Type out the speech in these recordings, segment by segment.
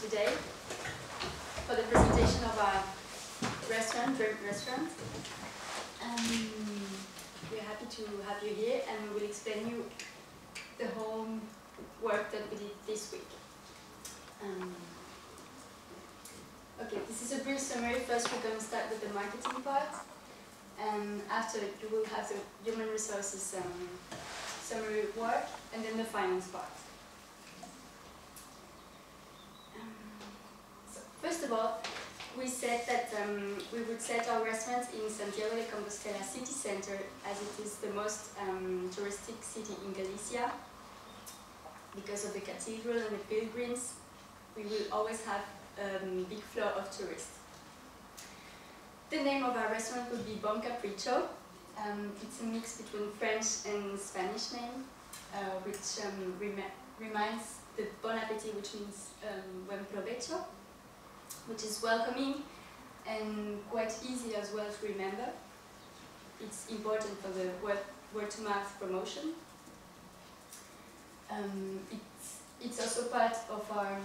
today for the presentation of our restaurant, Dream Restaurant. We're happy to have you here, and we will explain you the whole work that we did this week. Okay, this is a brief summary. First, we're going to start with the marketing part, and after you will have the human resources summary work, and then the finance part. So first of all, we said that we would set our restaurants in Santiago de Compostela city center, as it is the most touristic city in Galicia. Because of the cathedral and the pilgrims, we will always have a big flow of tourists. The name of our restaurant would be Bon Capricho. It's a mix between French and Spanish name, which reminds the Bon Appetit, which means buen provecho, which is welcoming and quite easy as well to remember. It's important for the word-to-mouth promotion. It's also part of our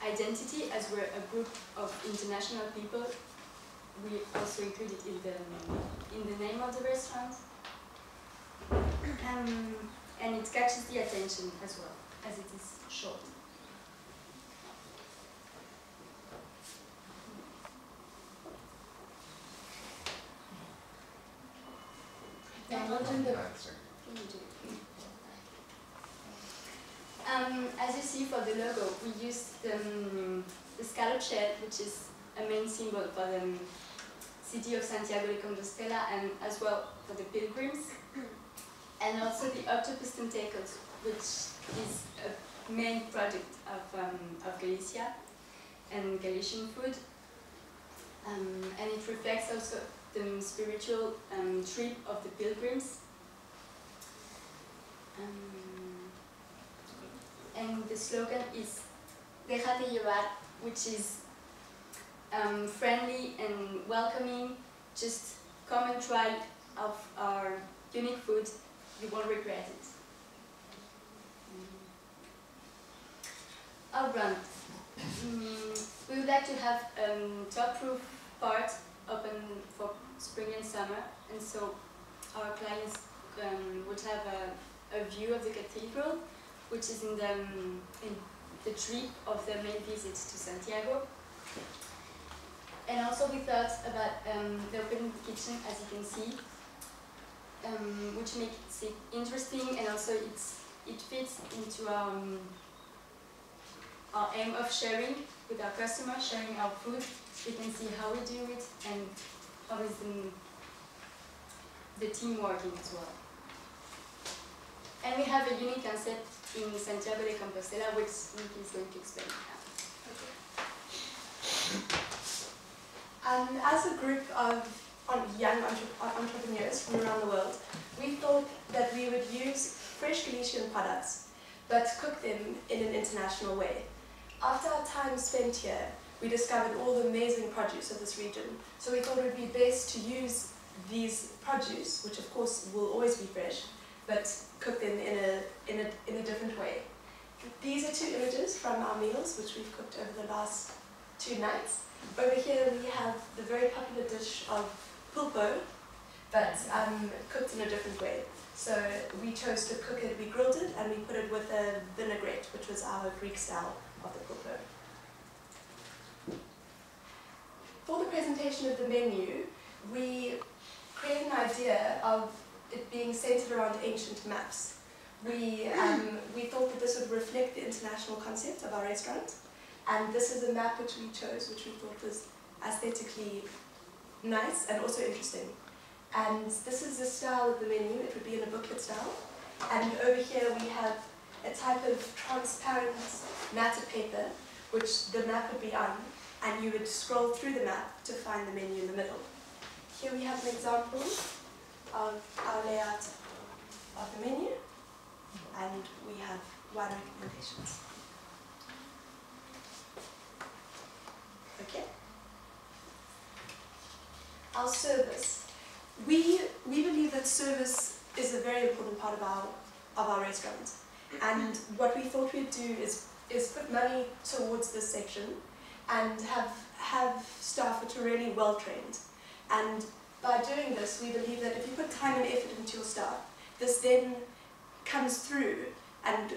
identity, as we're a group of international people. We also include it in the name of the restaurant, and it catches the attention as well, as it is short. As you see for the logo, we used the scallop shell, which is a main symbol for the city of Santiago de Compostela, and as well for the pilgrims, and also the octopus tentacles, which is a main product of Galicia and Galician food, and it reflects also the spiritual trip of the pilgrims. And the slogan is Déjate llevar, which is friendly and welcoming. Just come and try of our unique food, you won't regret it. Our brand. We would like to have top roof part open for spring and summer, and so our clients would have a view of the cathedral, which is in the trip of the main visits to Santiago. And also we thought about the open kitchen, as you can see, which makes it interesting, and also it fits into our aim of sharing with our customers, sharing our food. You can see how we do it and how is the team working as well. And we have a unique concept in Santiago de Compostela, which Nikki is going to explain now. As a group of young entrepreneurs from around the world, we thought that we would use fresh Galician products, but cook them in an international way. After our time spent here, we discovered all the amazing produce of this region, so we thought it would be best to use these produce, which of course will always be fresh, but cook them in a different way. These are two images from our meals, which we've cooked over the last 2 nights. Over here we have the very popular dish of pulpo, but cooked in a different way. So we chose to cook it, we grilled it, and we put it with a vinaigrette, which was our Greek style of the pulpo. For the presentation of the menu, we created an idea of it being centered around ancient maps. We thought that this would reflect the international concept of our restaurant, and this is a map which we chose, which we thought was aesthetically nice and also interesting. And this is the style of the menu. It would be in a booklet style. And over here we have a type of transparent matted paper, which the map would be on, and you would scroll through the map to find the menu in the middle. Here we have an example of our layout of the menu, and we have wine recommendations. Okay. Our service. We believe that service is a very important part of our restaurant, and what we thought we'd do is is put money towards this section and have staff which are really well trained. And by doing this, we believe that if you put time and effort into your staff, this then comes through and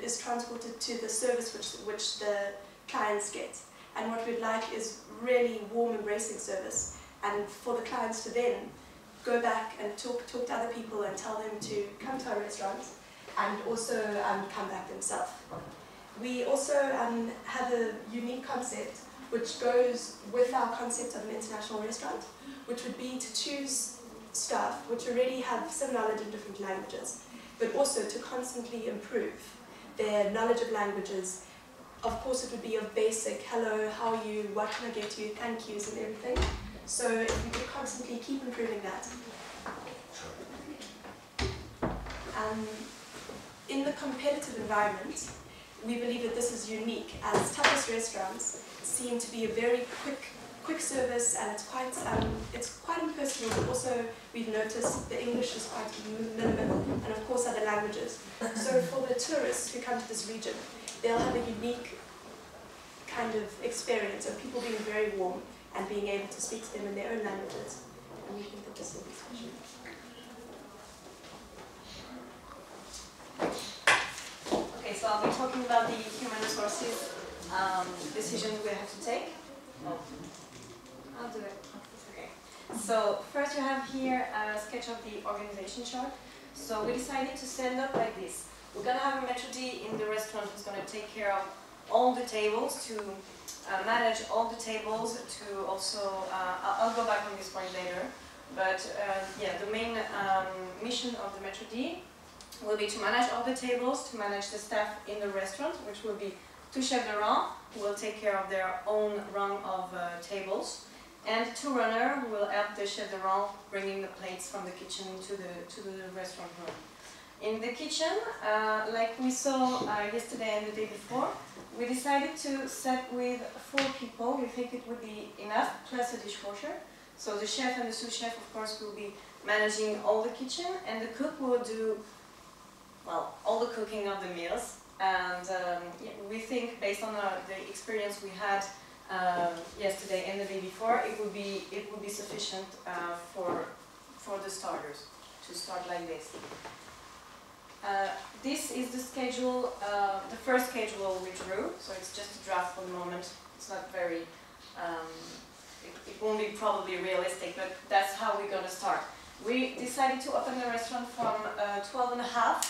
is transported to the service which the clients get. And what we'd like is really warm, embracing service, and for the clients to then go back and talk to other people and tell them to come to our restaurant and also come back themselves. We also have a unique concept which goes with our concept of an international restaurant, which would be to choose staff which already have some knowledge in different languages, but also to constantly improve their knowledge of languages. Of course, it would be of basic, hello, how are you, what can I get you, thank yous and everything. So if we could constantly keep improving that. In the competitive environment, we believe that this is unique, as tapas restaurants seem to be a very quick service, and it's quite impersonal, but also we've noticed the English is quite minimal, and of course other languages. So for the tourists who come to this region, they'll have a unique kind of experience of people being very warm and being able to speak to them in their own languages. And we think that this will be special. Okay, so I'll be talking about the human resources decisions we have to take. Oh. I'll do it. Okay. So first you have here a sketch of the organization chart. So we decided to set it up like this. We're going to have a maitre d' in the restaurant who's going to take care of all the tables, to manage all the tables, to also, I'll go back on this point later, but yeah, the main mission of the maitre d' will be to manage all the tables, to manage the staff in the restaurant, which will be 2 chefs de rang, who will take care of their own rung of tables, and 2 runners who will help the chef de rang bringing the plates from the kitchen to the restaurant room. In the kitchen, like we saw yesterday and the day before, we decided to set with 4 people. We think it would be enough, plus a dishwasher. So the chef and the sous chef, of course, will be managing all the kitchen, and the cook will do, well, all the cooking of the meals. And yeah, we think, based on the experience we had yesterday and the day before, it would be sufficient for the starters to start like this. This is the schedule, the first schedule we drew, so it's just a draft for the moment. It's not very, it won't be probably realistic, but that's how we're going to start. We decided to open the restaurant from 12:30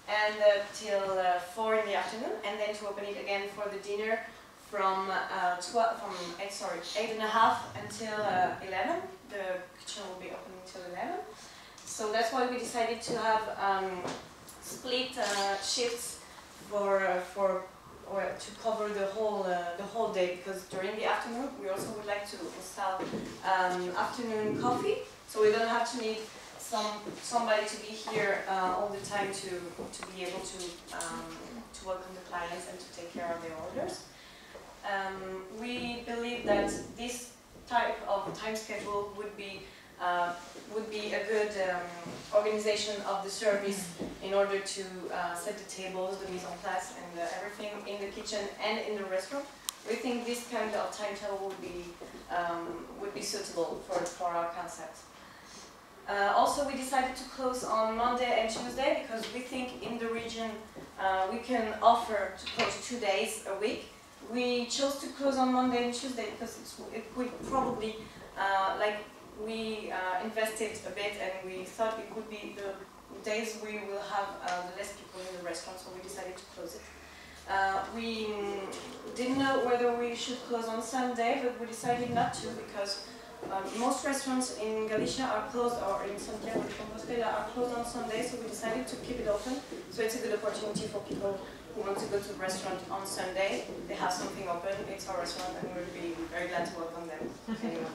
and till 4 in the afternoon, and then to open it again for the dinner from 8:30 until 11. The kitchen will be open until 11. So that's why we decided to have split shifts to cover the whole day, because during the afternoon we also would like to install afternoon coffee. So we're gonna have to need somebody to be here all the time to be able to welcome the clients and to take care of their orders. We believe that this type of time schedule would be a good organization of the service in order to set the tables, the mise en place, and everything in the kitchen and in the restaurant. We think this kind of timetable would be suitable for our concept. Also, we decided to close on Monday and Tuesday because we think in the region we can offer to close 2 days a week. We chose to close on Monday and Tuesday because it would probably, we invested a bit and we thought it would be the days we will have the less people in the restaurant, so we decided to close it. We didn't know whether we should close on Sunday, but we decided not to because most restaurants in Galicia are closed, or in Santiago de Compostela are closed on Sunday, so we decided to keep it open. So it's a good opportunity for people who want to go to the restaurant on Sunday. They have something open, it's our restaurant, and we'll be very glad to welcome them anyway.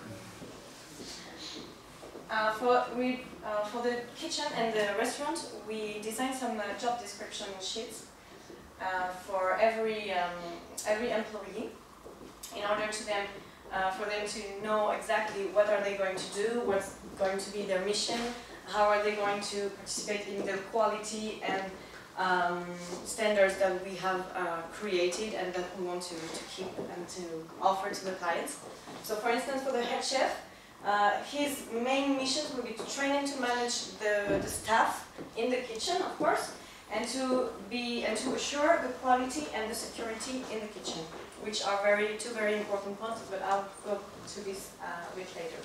For the kitchen and the restaurant, we designed some job description sheets for every employee, in order to them, for them to know exactly what are they going to do, what's going to be their mission, how are they going to participate in the quality and standards that we have created and that we want to keep and to offer to the clients. So for instance, for the head chef, his main mission will be to train him to manage the staff in the kitchen, of course, and to assure the quality and the security in the kitchen, which are two very important points, but I'll go to this a bit later.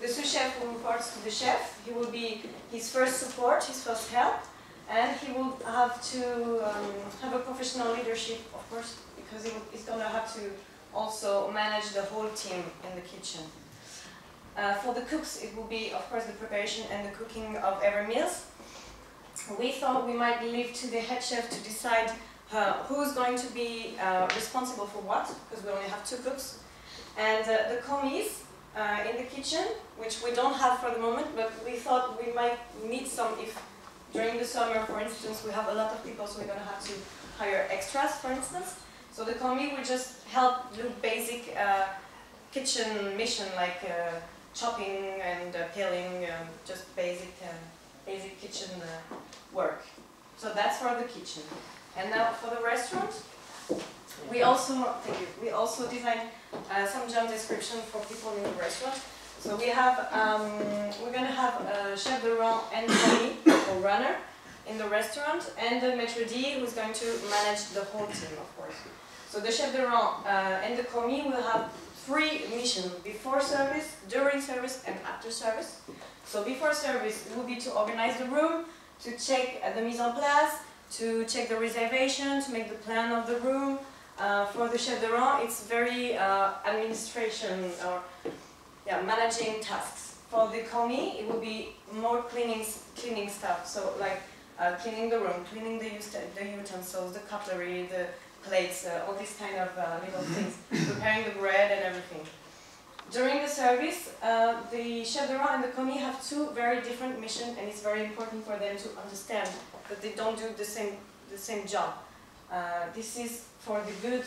The sous chef who reports to the chef, he will be his first support, his first help, and he will have to have a professional leadership, of course, because he's going to have to also manage the whole team in the kitchen. For the cooks, it will be, of course, the preparation and the cooking of every meal. We thought we might leave to the head chef to decide who's going to be responsible for what, because we only have 2 cooks. And the commis in the kitchen, which we don't have for the moment, but we thought we might need some if during the summer, for instance, we have a lot of people, so we're going to have to hire extras, for instance. So the commis will just help do basic kitchen mission, like chopping and peeling, just basic kitchen work. So that's for the kitchen. And now for the restaurant, we also designed some job description for people in the restaurant. So we have, we're going to have a chef de rang and commis, or runner, in the restaurant, and the maître d' who's going to manage the whole team, of course. So the chef de rang and the commis will have 3 missions: before service, during service, and after service. So before service will be to organize the room, to check the mise en place, to check the reservation, to make the plan of the room. For the chef de rang, it's very administration or managing tasks. For the commis, it will be more cleaning stuff. So like cleaning the room, cleaning the utensils, the cutlery, the plates, all these kind of little things, preparing the bread and everything. During the service, the chef de rang and the commis have 2 very different missions, and it's very important for them to understand that they don't do the same job. This is for the good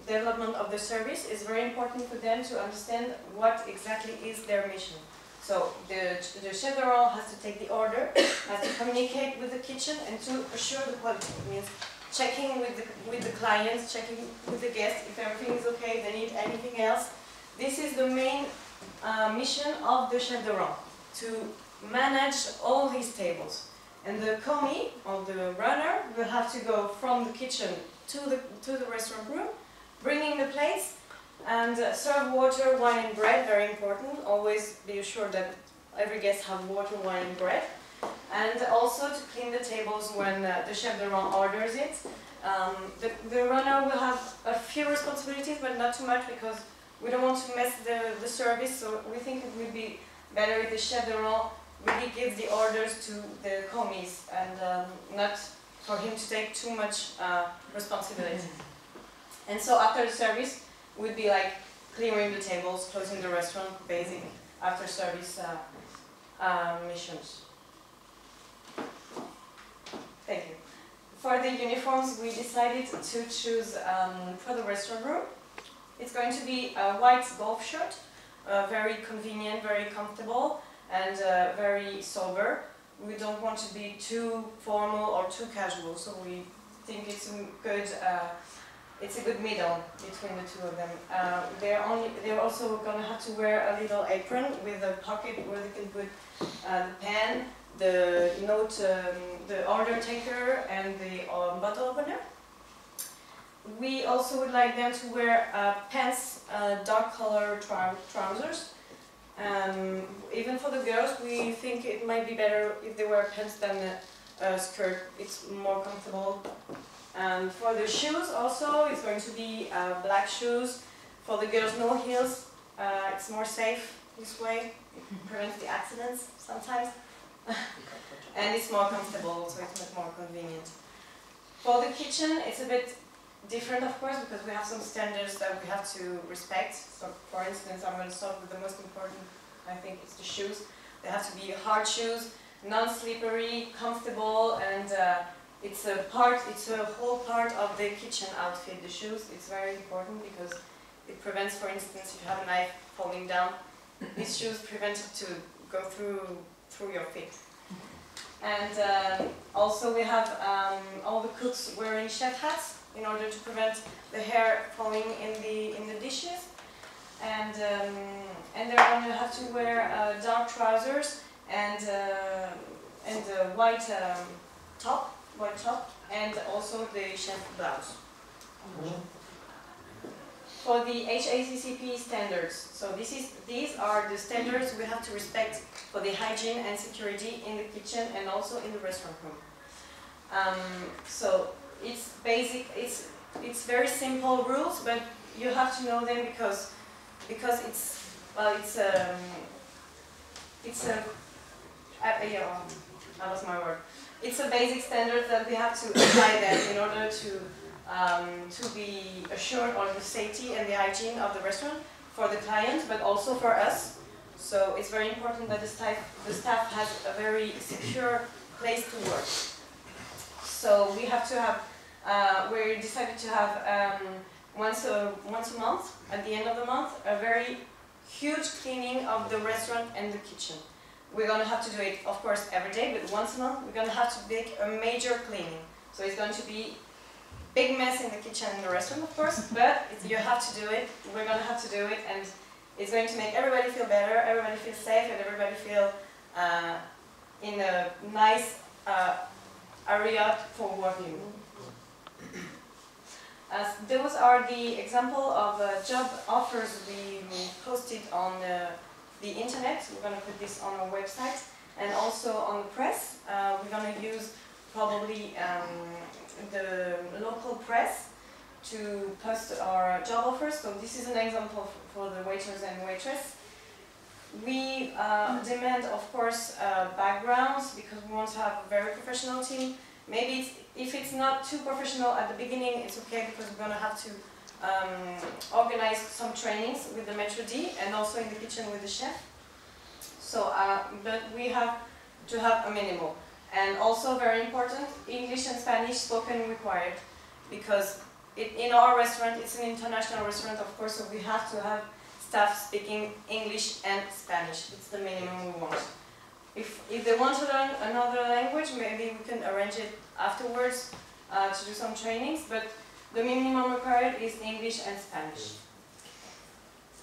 development of the service. It's very important for them to understand what exactly is their mission. So the chef de rang has to take the order, has to communicate with the kitchen, and to assure the quality. It means checking with the clients, checking with the guests if everything is okay, they need anything else. This is the main mission of the chef de rang, to manage all his tables. And the commis, or the runner, will have to go from the kitchen to the restaurant room, bringing the plates, and serve water, wine and bread, very important. Always be assured that every guest have water, wine and bread. And also to clean the tables when the chef de rang orders it. The runner will have a few responsibilities, but not too much, because we don't want to mess the service, so we think it would be better if the chef de rang really gives the orders to the commis, and not for him to take too much responsibility. And so after the service, we'd be like clearing the tables, closing the restaurant, basic after service missions. Thank you. For the uniforms, we decided to choose for the restaurant room. It's going to be a white golf shirt, very convenient, very comfortable, and very sober. We don't want to be too formal or too casual, so we think it's a good middle between the 2 of them. They're also going to have to wear a little apron with a pocket where they can put the pen, the note, the order taker, and the bottle opener. We also would like them to wear pants, dark color trousers. Even for the girls, we think it might be better if they wear pants than a skirt. It's more comfortable. And for the shoes also, it's going to be black shoes. For the girls, no heels. It's more safe this way. It prevents the accidents sometimes. And it's more comfortable, so it's much more convenient. For the kitchen, it's a bit different, of course, because we have some standards that we have to respect. So, for instance, I'm going to start with the most important, I think it's the shoes. They have to be hard shoes, non-slippery, comfortable, and it's a whole part of the kitchen outfit, the shoes. It's very important because it prevents, for instance, if you have a knife falling down, these shoes prevent it to go through your feet. And also we have all the cooks wearing chef hats in order to prevent the hair falling in the dishes. And they're going to have to wear dark trousers and a white top, and also the chef blouse. For the HACCP standards, so these are the standards we have to respect for the hygiene and security in the kitchen and also in the restaurant room. So it's basic, it's very simple rules, but you have to know them because it's well, that was my word. It's a basic standard that we have to apply them in order to be assured of the safety and the hygiene of the restaurant for the client, but also for us. So it's very important that the staff has a very secure place to work. So we have to have, we decided to have once a month, at the end of the month, a very huge cleaning of the restaurant and the kitchen. We're going to have to do it, of course, every day, but once a month we're going to have to make a major cleaning. So it's going to be big mess in the kitchen and the restaurant, of course, but you have to do it. We're going to have to do it, and it's going to make everybody feel better, everybody feel safe, and everybody feel in a nice area for working. Those are the example of job offers we posted on the internet. We're going to put this on our website and also on the press. We're going to use probably the local press to post our job offers. So this is an example for the waiters and waitress. We demand, of course, backgrounds because we want to have a very professional team. Maybe if it's not too professional at the beginning, it's okay because we're going to have to organize some trainings with the Metro D and also in the kitchen with the chef. So, but we have to have a minimum. And also very important, English and Spanish spoken required, because in our restaurant, it's an international restaurant, of course, so we have to have staff speaking English and Spanish. It's the minimum we want. If they want to learn another language, maybe we can arrange it afterwards to do some trainings, but the minimum required is English and Spanish.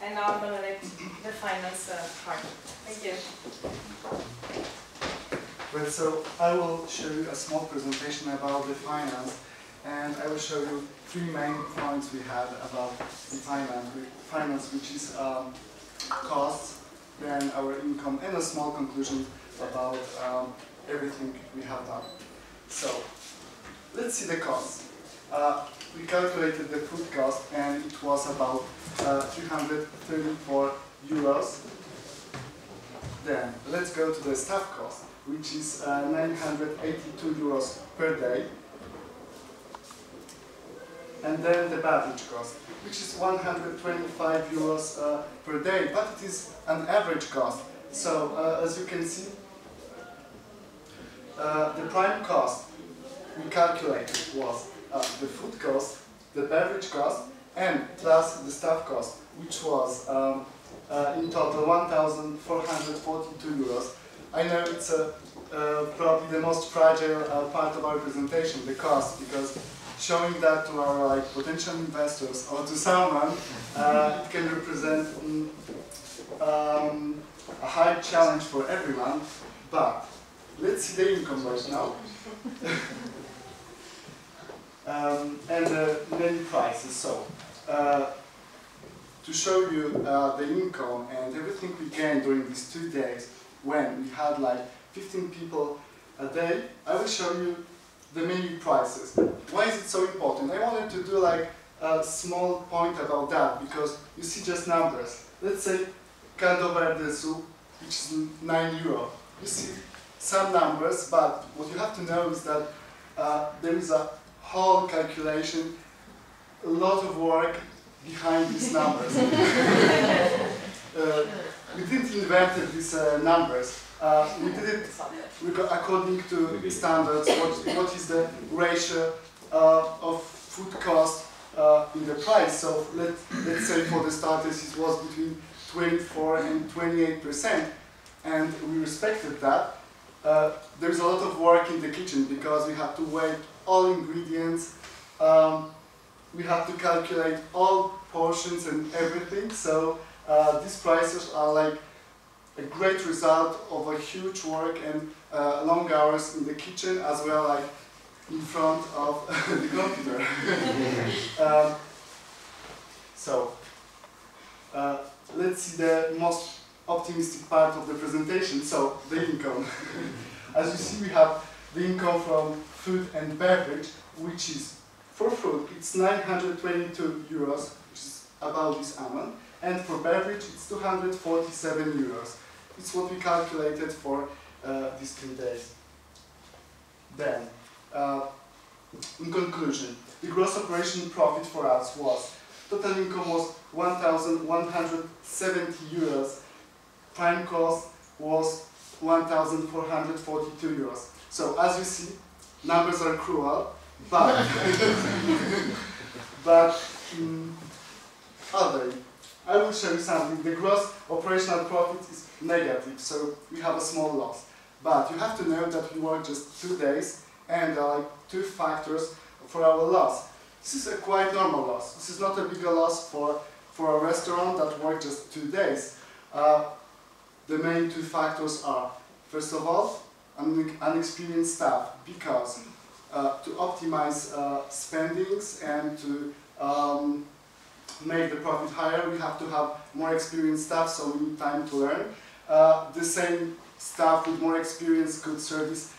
And now I'm going to let the finance part. Thank you. Well, so I will show you a small presentation about the finance, and I will show you three main points we had about the finance, which is costs, then our income, and a small conclusion about everything we have done. So, let's see the costs. We calculated the food cost, and it was about 334 euros. Then, let's go to the staff cost, which is 982 euros per day. And then the beverage cost, which is 125 euros per day, but it is an average cost. So, as you can see, the prime cost we calculated was the food cost, the beverage cost, and plus the staff cost, which was in total 1,442 euros. I know it's probably the most fragile part of our presentation, the cost, because showing that to our potential investors or to someone, it can represent a high challenge for everyone. But let's see the income right now. And the menu prices. So, to show you the income and everything we gained during these 2 days, when we had like 15 people a day, I will show you the menu prices. Why is it so important? I wanted to do like a small point about that, because you see just numbers. Let's say Caldo Verde soup, which is 9 euro. You see some numbers, but what you have to know is that there is a whole calculation, a lot of work behind these numbers. We didn't invent these numbers. We did it according to standards. What is the ratio of food cost in the price? So let's say for the starters it was between 24 and 28%, and we respected that. there's a lot of work in the kitchen because we have to weigh all ingredients, we have to calculate all portions and everything, so these prices are like a great result of a huge work and long hours in the kitchen as well, like in front of the computer. Let's see the most optimistic part of the presentation, so the income. As you see, we have the income from food and beverage, which is, for food, it's 922 euros, which is about this amount, and for beverage, it's 247 euros. It's what we calculated for these 2 days. Then, in conclusion, the gross operating profit for us was, total income was 1,170 euros, prime cost was 1,442 euros. So as you see, numbers are cruel, but I will show you something. The gross operational profit is negative, so we have a small loss. But you have to know that we work just 2 days, and there are like 2 factors for our loss. This is a quite normal loss. This is not a bigger loss for a restaurant that works just 2 days. The main 2 factors are, first of all, unexperienced staff, because to optimize spendings and to make the profit higher, we have to have more experienced staff, so we need time to learn. The same staff with more experience could service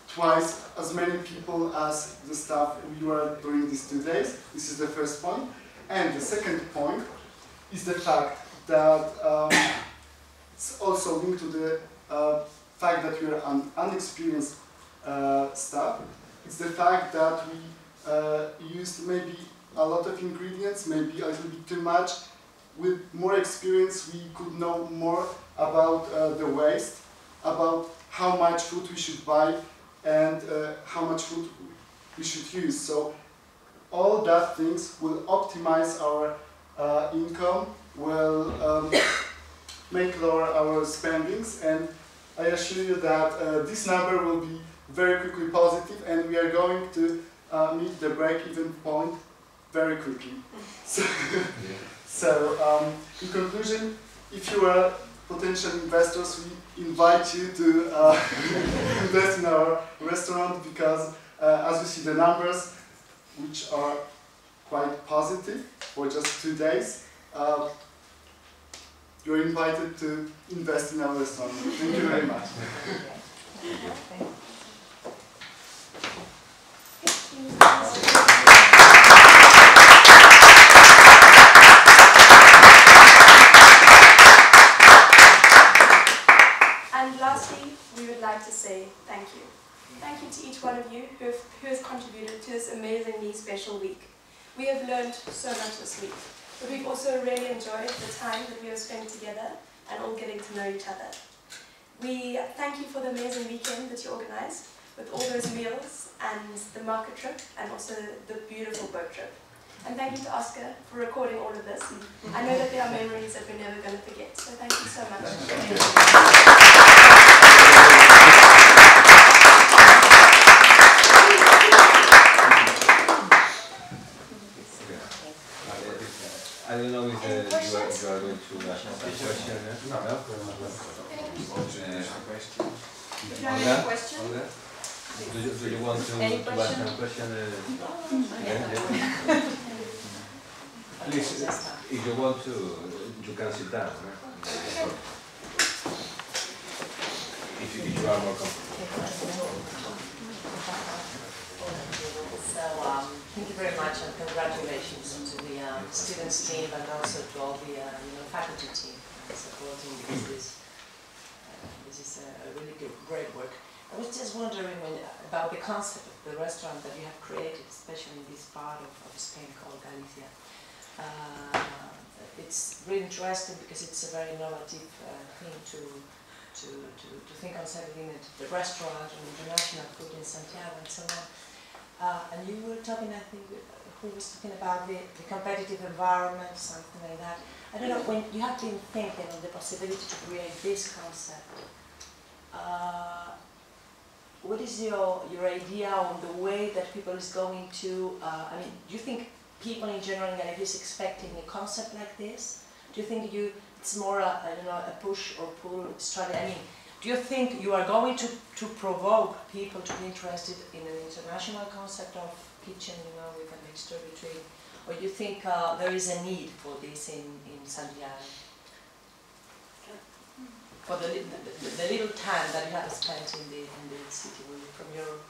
twice as many people as the staff we were during these 2 days. This is the first point. And the second point is the fact that it's also linked to the fact that we are an unexperienced staff. It's the fact that we used maybe a lot of ingredients, maybe a little bit too much. With more experience, we could know more about the waste, about how much food we should buy and how much food we should use. So all that things will optimize our income, will make lower our spendings, and I assure you that this number will be very quickly positive, and we are going to meet the break-even point very quickly. So, in conclusion, if you are potential investors, we invite you to invest in our restaurant, because as you see the numbers, which are quite positive for just 2 days, you're invited to invest in our restaurant. Thank you very much. And lastly, we would like to say thank you. Thank you to each one of you who has contributed to this amazingly special week. We have learned so much this week, but we've also really enjoyed the time that we have spent together and all getting to know each other. We thank you for the amazing weekend that you organised, with all those meals and the market trip and also the beautiful boat trip. And thank you to Oscar for recording all of this. I know that there are memories that we're never going to forget, so thank you so much. I don't know if you are going to ask a question. No? If you have any questions? Do you want to ask a question? Please, if you want to, you can sit down. If you are more comfortable. So, thank you very much and congratulations to the students team and also to all the faculty team supporting, because this is a really great work. I was just wondering about the concept of the restaurant that you have created, especially in this part of Spain called Galicia. It's really interesting because it's a very innovative thing to think on setting the restaurant and international food in Santiago and so on. And you were talking, I think, who was talking about the competitive environment, something like that. I don't know, when you have been thinking of the possibility to create this concept, what is your idea on the way that people is going to, I mean, do you think people in general in Galicia is expecting a concept like this? Do you think it's more I don't know, a push or pull strategy? I mean, do you think you are going to provoke people to be interested in an international concept of kitchen, you know, with a mixture between, or do you think there is a need for this in Santiago? For the little time that you have spent in the city from Europe?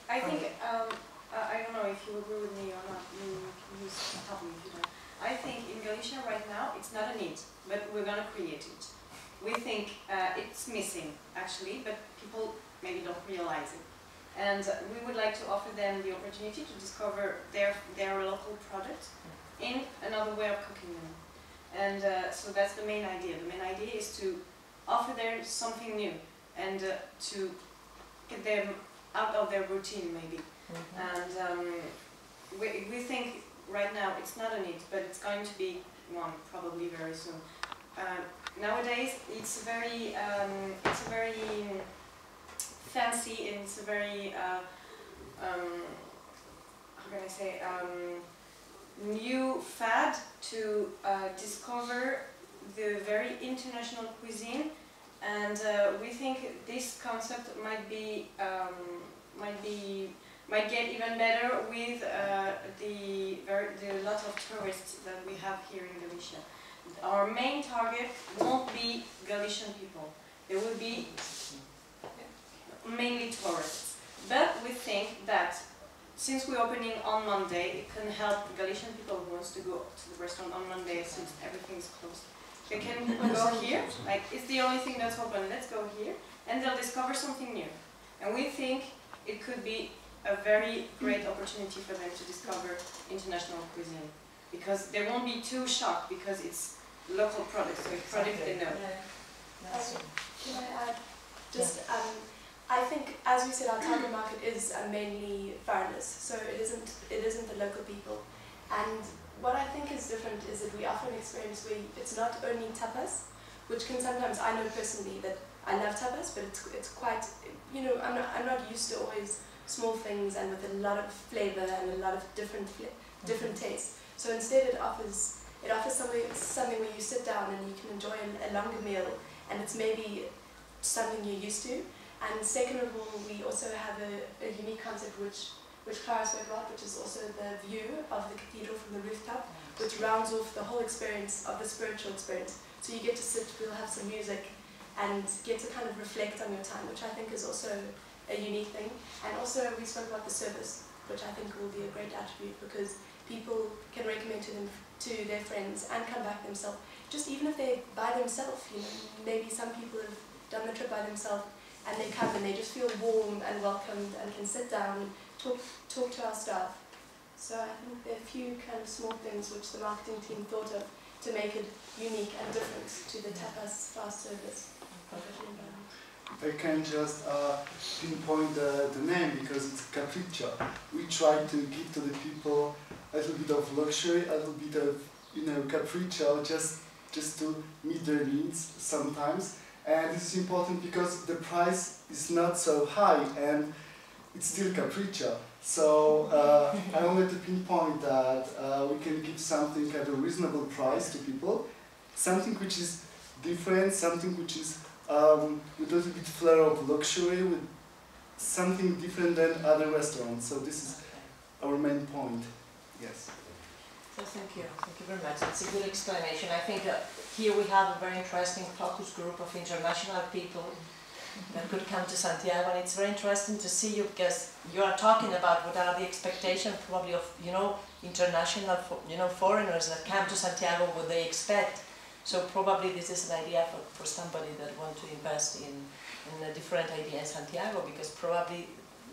I think, I don't know if you agree with me or not, you can stop me if you don't. I think in Galicia right now it's not a need, but we're going to create it. We think it's missing actually, but people maybe don't realize it. And we would like to offer them the opportunity to discover their local product in another way of cooking them. And so that's the main idea. The main idea is to offer them something new and to get them out of their routine maybe. And we think right now it's not a need, but it's going to be one probably very soon. Nowadays it's very fancy and it's a very how can I say new fad to discover the very international cuisine, and we think this concept might get even better with the lot of tourists that we have here in Galicia. Our main target won't be Galician people; they will be mainly tourists. But we think that since we're opening on Monday, it can help Galician people who wants to go to the restaurant on Monday since everything is closed. They can go here, like it's the only thing that's open, let's go here, and they'll discover something new. And we think it could be a very great opportunity for them to discover international cuisine, because they won't be too shocked because it's local products, so it's products they know. Can I add? Just, I think, as we said, our target market is mainly foreigners, so it isn't the local people. And what I think is different is that we offer an experience where it's not only tapas, which can sometimes, I know personally that I love tapas, but it's quite, you know, I'm not used to always small things and with a lot of flavor and a lot of different tastes. So instead it offers something where you sit down and you can enjoy a longer meal, and it's maybe something you're used to. And second of all, we also have a unique concept which Clara spoke about, which is also the view of the cathedral from the rooftop, which rounds off the whole experience of the spiritual experience. So you get to sit, we'll have some music, and get to kind of reflect on your time, which I think is also a unique thing. And also we spoke about the service, which I think will be a great attribute, because people can recommend to their friends and come back themselves. Just even if they're by themselves, you know, maybe some people have done the trip by themselves, and they come and they just feel warm and welcomed and can sit down and talk to our staff. So I think there are a few kind of small things which the marketing team thought of to make it unique and different to the tapas fast service. If I can just pinpoint the name, because it's Capricho. We try to give to the people a little bit of luxury, a little bit of, you know, Capricho, just to meet their needs sometimes. And this is important because the price is not so high and it's still Capricho. So I wanted to pinpoint that we can give something at a reasonable price to people, something which is different, something which is with a little bit flair of luxury, with something different than other restaurants. So this is our main point. Yes. So thank you very much. It's a good explanation. I think here we have a very interesting focus group of international people that could come to Santiago, and it's very interesting to see you, because you are talking about what are the expectations probably of, you know, international, you know, foreigners that come to Santiago, what they expect. So probably this is an idea for somebody that want to invest in a different idea in Santiago, because probably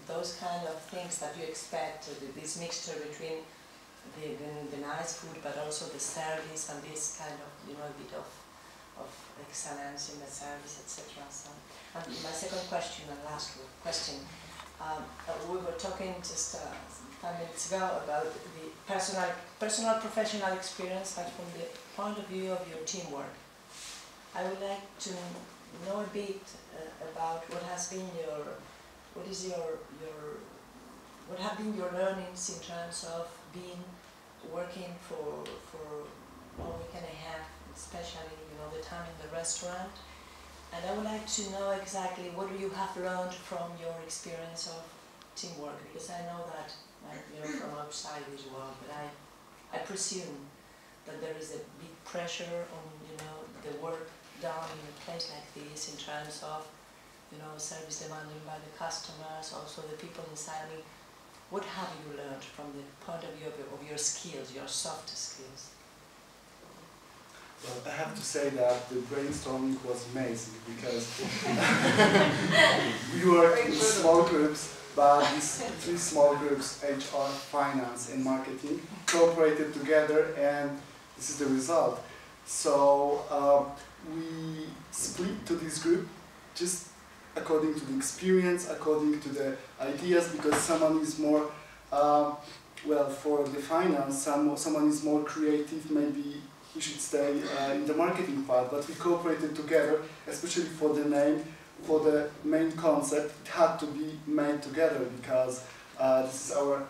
those kind of things that you expect, this mixture between the nice food, but also the service and this kind of, you know, a bit of excellence in the service, etc. So, and my second question and last question, We were talking just 5 minutes ago about the personal professional experience, but from the point of view of your teamwork. I would like to know a bit about what has been what have been your learnings in terms of working for a week and a half, especially the time in the restaurant. And I would like to know exactly what you have learned from your experience of teamwork, because I know that from outside as well, but I presume that there is a big pressure on the work done in a place like this in terms of service demanded by the customers, also the people inside. What have you learned from the point of view of your skills, your soft skills? Well, I have to say that the brainstorming was amazing because we worked in small groups, but these 3 small groups, HR, finance and marketing, cooperated together, and this is the result. So we split to this group just according to the experience, according to the ideas, because someone is more, well, for the finance, someone is more creative, maybe he should stay in the marketing part, but we cooperated together, especially for the name, for the main concept. It had to be made together because this is our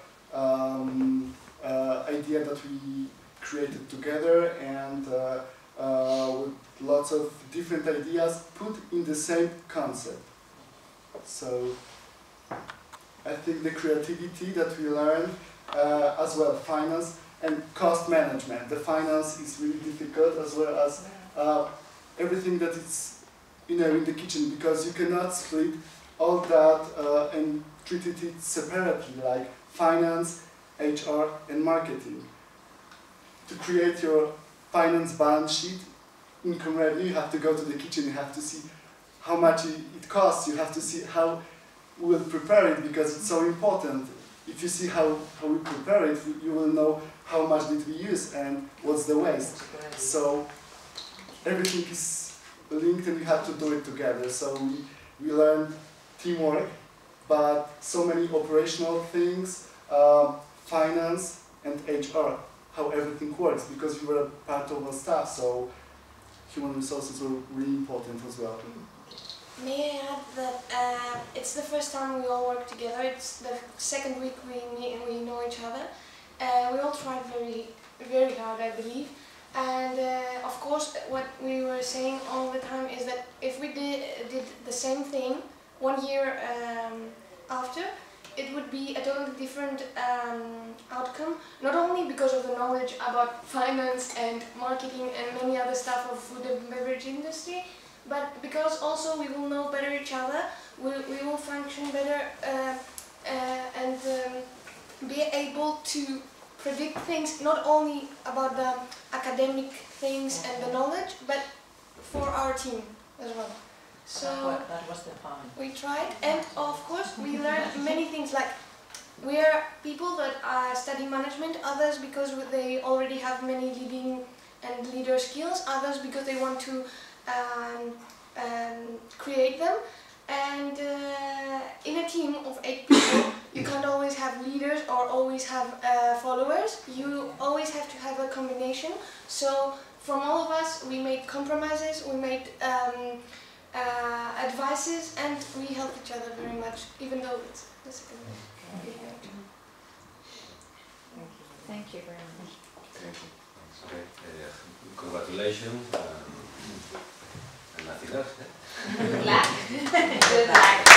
idea that we created together, and with lots of different ideas put in the same concept. So I think the creativity that we learned, as well finance and cost management. The finance is really difficult, as well as everything that is in the kitchen, because you cannot split all that and treat it separately, like finance, HR and marketing. To create your finance balance sheet, income revenue, you have to go to the kitchen, you have to see how much it costs, you have to see how we will prepare it, because it's so important. If you see how we prepare it, you will know how much did we use and what's the waste. So everything is linked and we have to do it together. So we learned teamwork, but so many operational things, finance and HR, how everything works, because we were part of our staff, so human resources were really important as well. May I add that it's the first time we all work together. It's the second week we know each other. We all tried very, very hard, I believe. And of course, what we were saying all the time is that if we did the same thing 1 year after, it would be a totally different outcome. Not only because of the knowledge about finance and marketing and many other stuff of food and beverage industry, but because also we will know better each other, we will function better and be able to predict things, not only about the academic things and the knowledge, but for our team as well. So that was the point. We tried, and of course we learned many things, like we are people that study management, others because they already have many leading and leader skills, others because they want to create them, and in a team of 8 people you can't always have leaders or always have followers. You always have to have a combination. So from all of us we made compromises, we made advices, and we help each other very much, even though it's the second week. Thank you very much. Thank you. Okay. Congratulations. And nothing else. Good luck. Good luck.